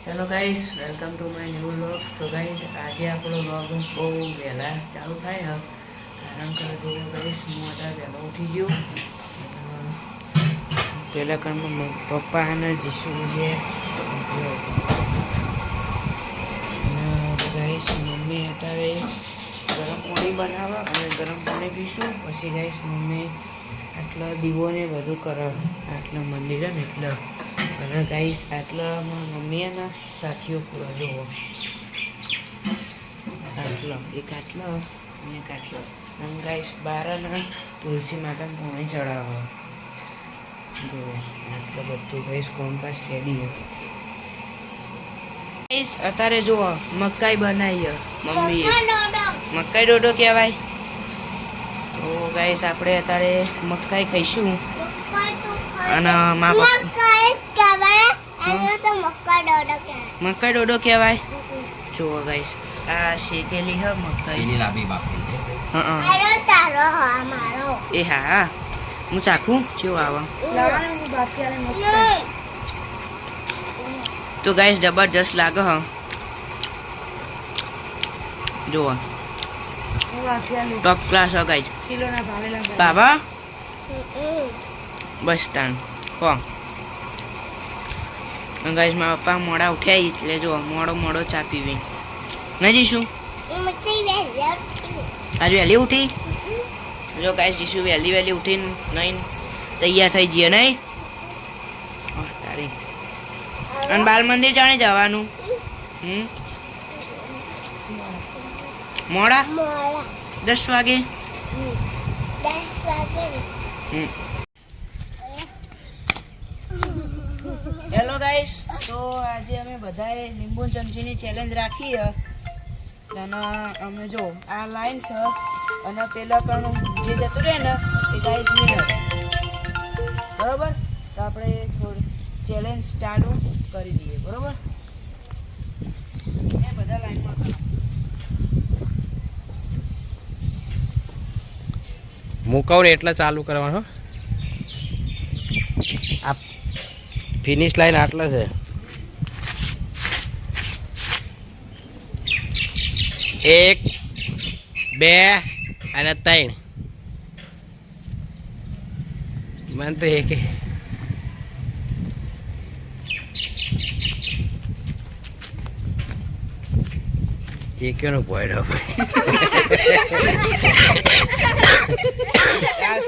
Hello guys, welcome to my new vlog. તો guys, આજે આપણો વ્લોગ બહુ વહેલા ચાલુ થાય કારણ કે જો ગાઈસ હું અત્યારે વહેલો ઉઠી ગયો. પહેલાં કામમાં પપ્પા અને જીસુ બે ગાઈસ મમ્મી અત્યારે ગરમ પાણી બનાવવા અને ગરમ પાણી પીશું. પછી ગાઈસ મમ્મી આટલા દીવોને બધું કરે આટલા મંદિર ને એટલે. અને ગાઈસ આટલામાં મમ્મી ને સાથીઓ પૂરા જોવો આટલો એક આટલો અને એક આટલો. અને ગાઈસ બારના તુલસી માતા પાણી ચડાવવા જો આટલું બધું ગાઈસ કોમકાજ રેડી. ગાઈસ અત્યારે જુઓ મકાઈ બનાવી મમ્મીએ. મકાઈ ડોડો કહેવાય. તો ગાઈસ આપણે અત્યારે મકાઈ ખાઈશું અને મકાઈ ડોડો કહેવાય. જુઓ ગાઈસ આ શેકેલી હ મકાઈ એ હા હું ચાખું કેવું આવે. તો ગાઈસ જબરજસ્ત લાગે હ. જુઓ ટોપ ક્લાસ હ ગાઈસ. બાબા બસ તાન હો ગાઈસ મારા પપ્પા મોડા ઉઠ્યા એટલે જો મોડો ચા પીવી નહીં જઈશું. આજે વહેલી ઉઠી જો ગાઈસ જઈશું વહેલી ઉઠીને નહીં તૈયાર થઈ જઈએ નહીં તારી. અને બાલ મંદિર જાણે જવાનું મોડા 10 વાગે. હેલો ગાઈસ, તો આજે અમે બધાએ લીંબુ ચમચીની ચેલેન્જ રાખી અને અમે જો આ લાઈન છે અને પેલા પણ જે જતું રહે ને એ ગાઈસ વિનર બરોબર. તો આપણે થોડી ચેલેન્જ સ્ટાર્ટ કરી દઈએ બરોબર. એ બધા લાઈનમાં મૂકાવ ને એટલે ચાલુ કરવાનો. આ ફિનિશ લાઈન આટલે છે. 1 2 અને 3 મને તો એક નો પોઈન્ટ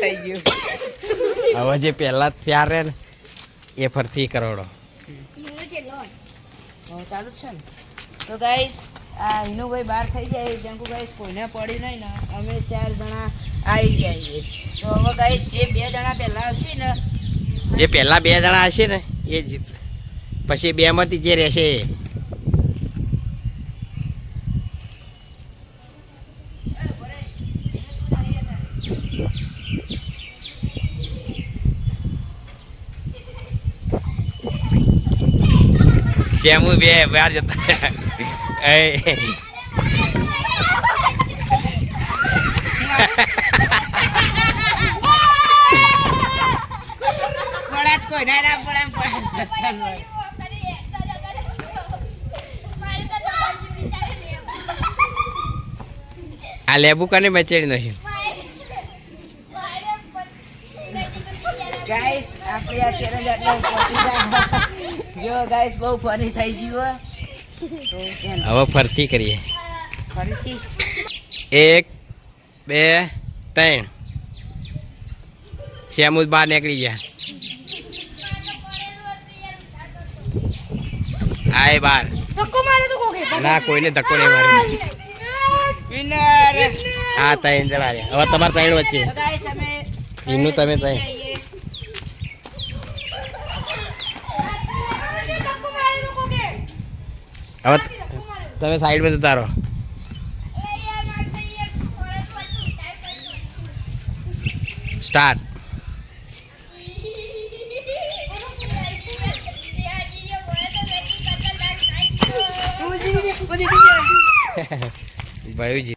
થઈ ગયું. હવે જે પહેલા 4 રહે ને એ ફરતી કરોડો ચાલુ જ છે ને. તો ગાઈસ આ હિનુભાઈ બહાર થઈ જાય જેમ કે ગાઈસ કોઈને પડી નહીં ને અમે 4 જણા આવી જઈએ. તો હવે ગાઈસ જે 2 જણા પહેલા આવશે ને જે પહેલા 2 જણા હશે ને એ જીત. પછી 2 માંથી જે રહેશે એ જેમું 2 બહાર જતા આ લેબુ કને મચેડી નથી. ગાઈસ આપણે આ ચેલેન્જ એટલે જો ગાઈસ બહુ ફની થઈ ગયું. તો હવે ફરતી કરીએ. ફરીથી 1 2 3 શેમુદ બહાર નીકળી ગયા. આય બાર ના કોઈને ધક્કો નહીં માર્યો. વિનર હા 3 જણા રહ્યા. હવે તમારે 3 વચ્ચે તો ગાઈસ અમે એનું તમે 3 હવે તમે સાઈડમાં જતા રહો. સ્ટાર્ટ. ભાઈ